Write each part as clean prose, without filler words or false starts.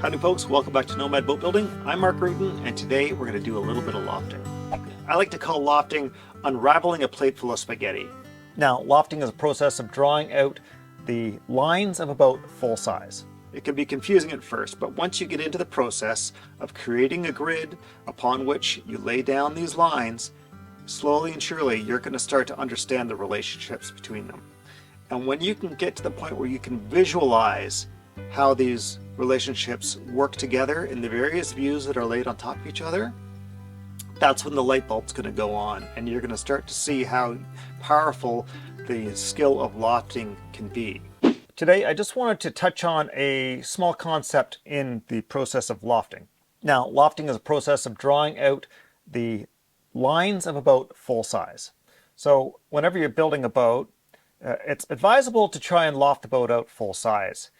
Howdy folks, welcome back to Nomad Boatbuilding. I'm Mark Rutan, and today we're going to do a little bit of lofting. I like to call lofting unraveling a plate full of spaghetti. Now, lofting is a process of drawing out the lines of a boat full size. It can be confusing at first, but once you get into the process of creating a grid upon which you lay down these lines, slowly and surely you're going to start to understand the relationships between them. And when you can get to the point where you can visualize how these relationships work together in the various views that are laid on top of each other, that's when the light bulb's going to go on, and you're going to start to see how powerful the skill of lofting can be. Today I just wanted to touch on a small concept in the process of lofting. Now, lofting is a process of drawing out the lines of a boat full size. So whenever you're building a boat, it's advisable to try and loft the boat out full size.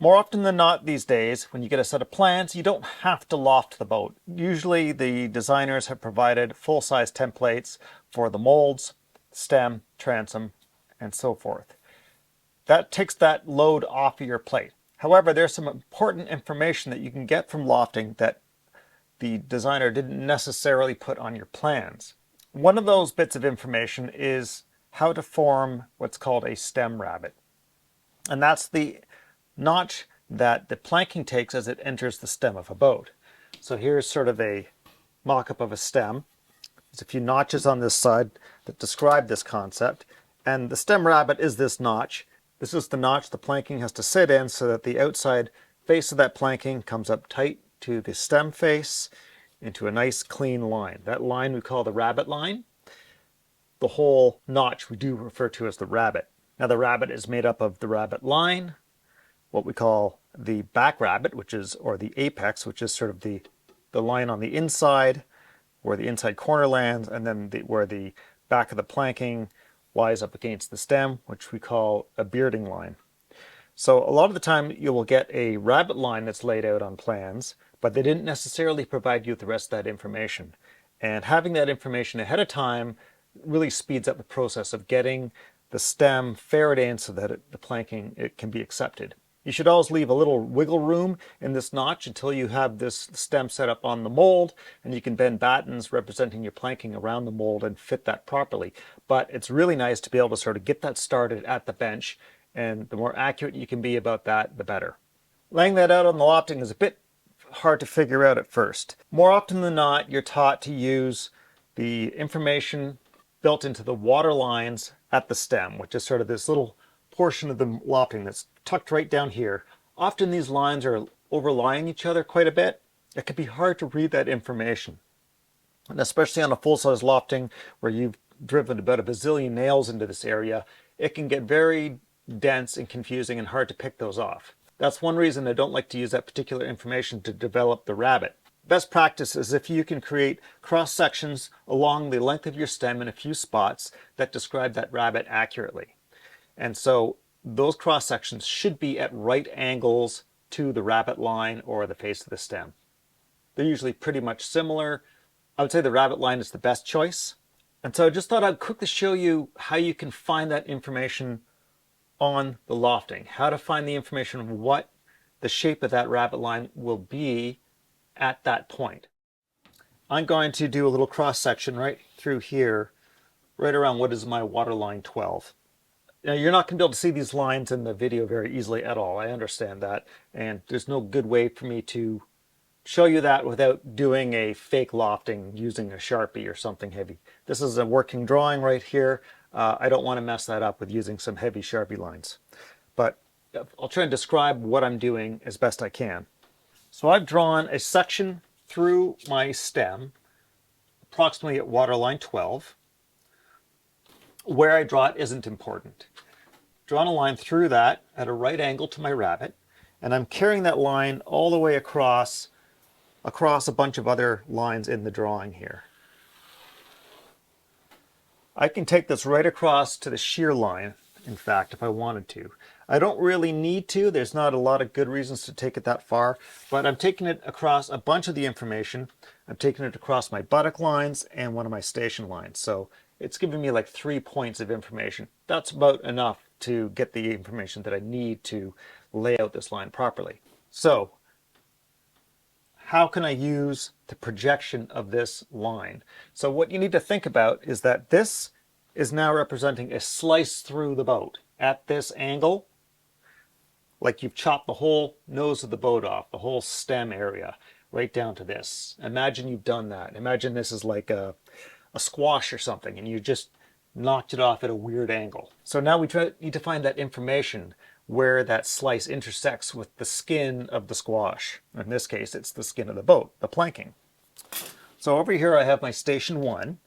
More often than not these days, when you get a set of plans, you don't have to loft the boat. Usually the designers have provided full-size templates for the molds, stem, transom, and so forth. That takes that load off of your plate. However, there's some important information that you can get from lofting that the designer didn't necessarily put on your plans. One of those bits of information is how to form what's called a stem rabbet. And that's the notch that the planking takes as it enters the stem of a boat. So here's sort of a mock-up of a stem. There's a few notches on this side that describe this concept. And the stem rabbet is this notch. This is the notch the planking has to sit in so that the outside face of that planking comes up tight to the stem face into a nice clean line. That line we call the rabbet line. The whole notch we do refer to as the rabbet. Now the rabbet is made up of the rabbet line, what we call the back rabbet, or the apex, which is sort of the line on the inside, where the inside corner lands, and then where the back of the planking lies up against the stem, which we call a bearding line. So a lot of the time you will get a rabbet line that's laid out on plans, but they didn't necessarily provide you with the rest of that information. And having that information ahead of time really speeds up the process of getting the stem ferreted in so that the planking can be accepted. You should always leave a little wiggle room in this notch until you have this stem set up on the mold, and you can bend battens representing your planking around the mold and fit that properly. But it's really nice to be able to sort of get that started at the bench, and the more accurate you can be about that, the better. Laying that out on the lofting is a bit hard to figure out at first. More often than not, you're taught to use the information built into the water lines at the stem, which is sort of this little portion of the lofting that's tucked right down here. Often these lines are overlying each other quite a bit. It can be hard to read that information. And especially on a full-size lofting where you've driven about a bazillion nails into this area, it can get very dense and confusing and hard to pick those off. That's one reason I don't like to use that particular information to develop the rabbet. Best practice is if you can create cross sections along the length of your stem in a few spots that describe that rabbet accurately. And so those cross sections should be at right angles to the rabbet line or the face of the stem. They're usually pretty much similar. I would say the rabbet line is the best choice. And so I just thought I'd quickly show you how you can find that information on the lofting, how to find the information of what the shape of that rabbet line will be at that point. I'm going to do a little cross section right through here, right around what is my waterline 12. Now, you're not going to be able to see these lines in the video very easily at all. I understand that, and there's no good way for me to show you that without doing a fake lofting using a Sharpie or something heavy. This is a working drawing right here. I don't want to mess that up with using some heavy Sharpie lines. But I'll try and describe what I'm doing as best I can. So I've drawn a section through my stem, approximately at waterline 12. Where I draw it isn't important. Drawn a line through that at a right angle to my rabbet, and I'm carrying that line all the way across a bunch of other lines in the drawing here. I can take this right across to the shear line, in fact, if I wanted to. I don't really need to. There's not a lot of good reasons to take it that far, but I'm taking it across a bunch of the information. I'm taking it across my buttock lines and one of my station lines. So it's giving me like 3 points of information. That's about enough to get the information that I need to lay out this line properly. So how can I use the projection of this line? So what you need to think about is that this is now representing a slice through the boat at this angle, like you've chopped the whole nose of the boat off, the whole stem area, right down to this. Imagine you've done that. Imagine this is like a squash or something, and you just knocked it off at a weird angle. So now we need to find that information where that slice intersects with the skin of the squash. In this case, it's the skin of the boat, the planking. So over here I have my station 1.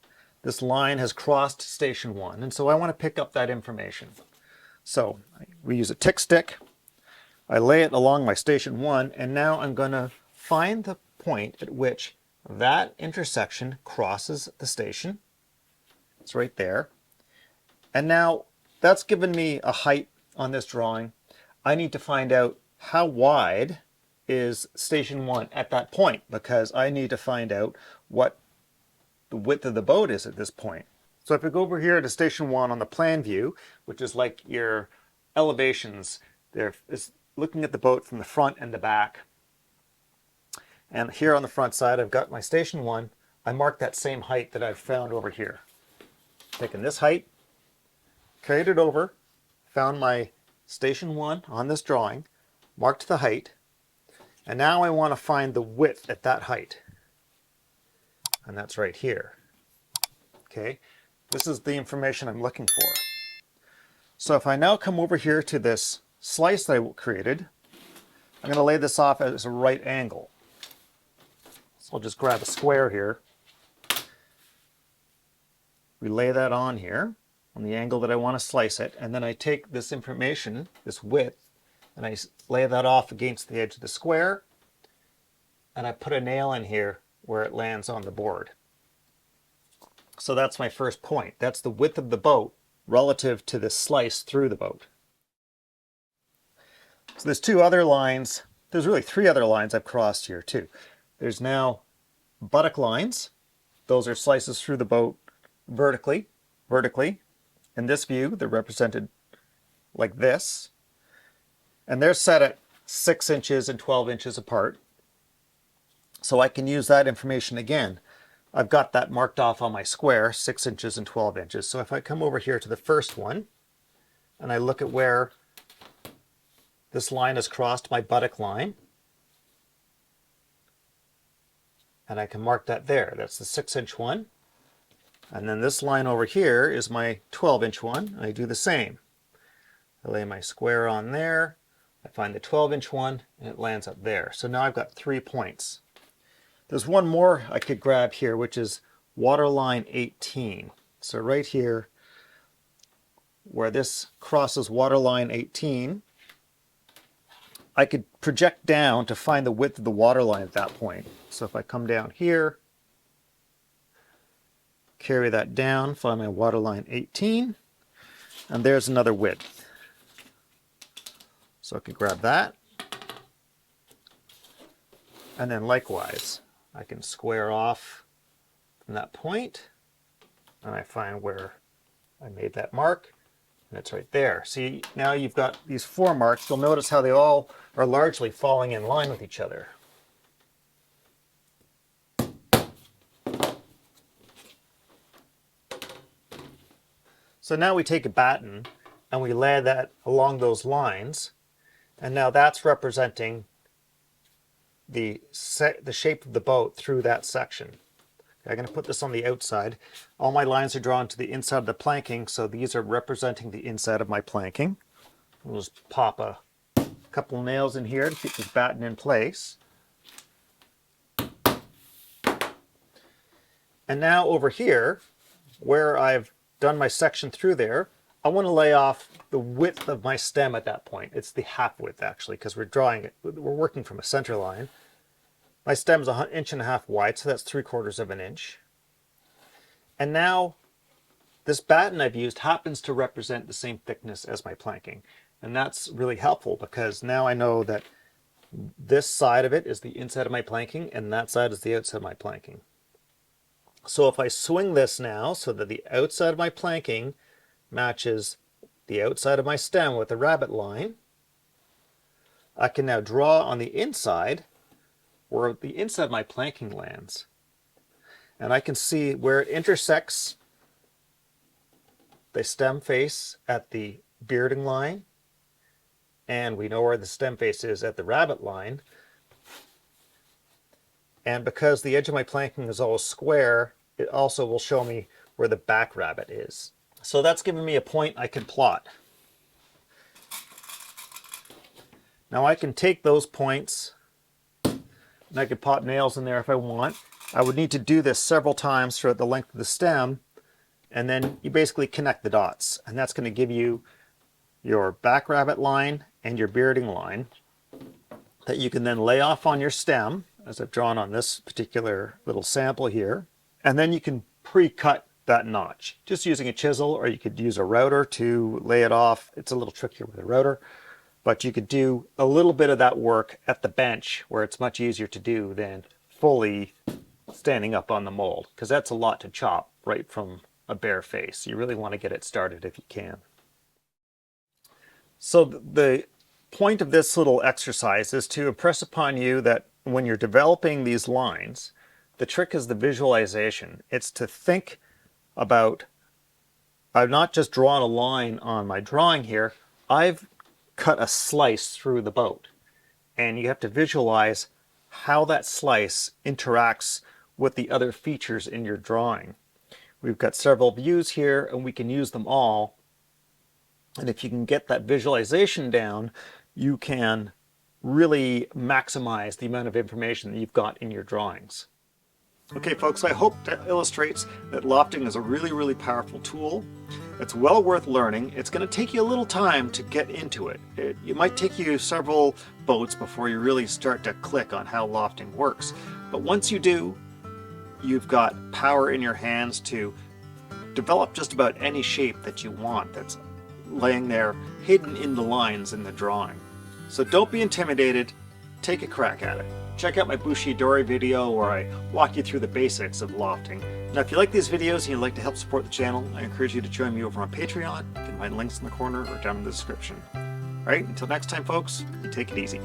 This line has crossed station 1, and so I want to pick up that information. So we use a tick stick. I lay it along my station 1, and now I'm going to find the point at which that intersection crosses the station. It's right there. And now that's given me a height on this drawing. I need to find out how wide is station 1 at that point, because I need to find out what the width of the boat is at this point. So if we go over here to station 1 on the plan view, which is like your elevations, there is looking at the boat from the front and the back. And here on the front side, I've got my station 1. I marked that same height that I've found over here. Taking this height, carried it over, found my station 1 on this drawing, marked the height, and now I want to find the width at that height. And that's right here. Okay, this is the information I'm looking for. So if I now come over here to this slice that I created, I'm going to lay this off as a right angle. So I'll just grab a square here. We lay that on here on the angle that I want to slice it, and then I take this information, this width, and I lay that off against the edge of the square, and I put a nail in here where it lands on the board. So that's my first point. That's the width of the boat relative to the slice through the boat. So there's two other lines. There's really three other lines I've crossed here too. There's now buttock lines. Those are slices through the boat vertically. In this view, they're represented like this. And they're set at 6 inches and 12 inches apart. So I can use that information again. I've got that marked off on my square, 6 inches and 12 inches. So if I come over here to the first one, and I look at where this line has crossed my buttock line, and I can mark that there. That's the 6-inch one. And then this line over here is my 12-inch one. I do the same. I lay my square on there. I find the 12-inch one, and it lands up there. So now I've got 3 points. There's one more I could grab here, which is waterline 18. So right here, where this crosses waterline 18, I could project down to find the width of the waterline at that point. So if I come down here, carry that down, find my waterline 18, and there's another width. So I could grab that, and then likewise, I can square off from that point, and I find where I made that mark, and it's right there. See, now you've got these 4 marks. You'll notice how they all are largely falling in line with each other. So now we take a batten and we lay that along those lines, and now that's representing the shape of the boat through that section. Okay, I'm going to put this on the outside. All my lines are drawn to the inside of the planking, so these are representing the inside of my planking. We'll just pop a couple of nails in here to keep this batten in place. And now over here, where I've done my section through there, I want to lay off the width of my stem at that point. It's the half width actually, because we're drawing it, we're working from a center line. My stem is 1.5 inches wide, so that's 3/4 of an inch. And now this batten I've used happens to represent the same thickness as my planking. And that's really helpful because now I know that this side of it is the inside of my planking and that side is the outside of my planking. So if I swing this now so that the outside of my planking matches the outside of my stem with the rabbet line, I can now draw on the inside where the inside of my planking lands. And I can see where it intersects the stem face at the bearding line, and we know where the stem face is at the rabbet line. And because the edge of my planking is always square, it also will show me where the back rabbet is. So that's giving me a point I can plot. Now I can take those points and I could pop nails in there if I want. I would need to do this several times throughout the length of the stem, and then you basically connect the dots, and that's going to give you your back rabbet line and your bearding line that you can then lay off on your stem, as I've drawn on this particular little sample here. And then you can pre-cut that notch just using a chisel, or you could use a router to lay it off. It's a little trickier with a router, but you could do a little bit of that work at the bench where it's much easier to do than fully standing up on the mold, because that's a lot to chop right from a bare face. You really want to get it started if you can. So the point of this little exercise is to impress upon you that when you're developing these lines, the trick is the visualization. It's to think about, I've not just drawn a line on my drawing here, I've cut a slice through the boat. And you have to visualize how that slice interacts with the other features in your drawing. We've got several views here and we can use them all. And if you can get that visualization down, you can really maximize the amount of information that you've got in your drawings. Okay folks, I hope that illustrates that lofting is a really powerful tool. It's well worth learning. It's going to take you a little time to get into it. It might take you several boats before you really start to click on how lofting works. But once you do, you've got power in your hands to develop just about any shape that you want that's laying there hidden in the lines in the drawing. So don't be intimidated, take a crack at it. Check out my Bushido video where I walk you through the basics of lofting. Now if you like these videos and you'd like to help support the channel, I encourage you to join me over on Patreon. You can find links in the corner or down in the description. Alright, until next time folks, you take it easy.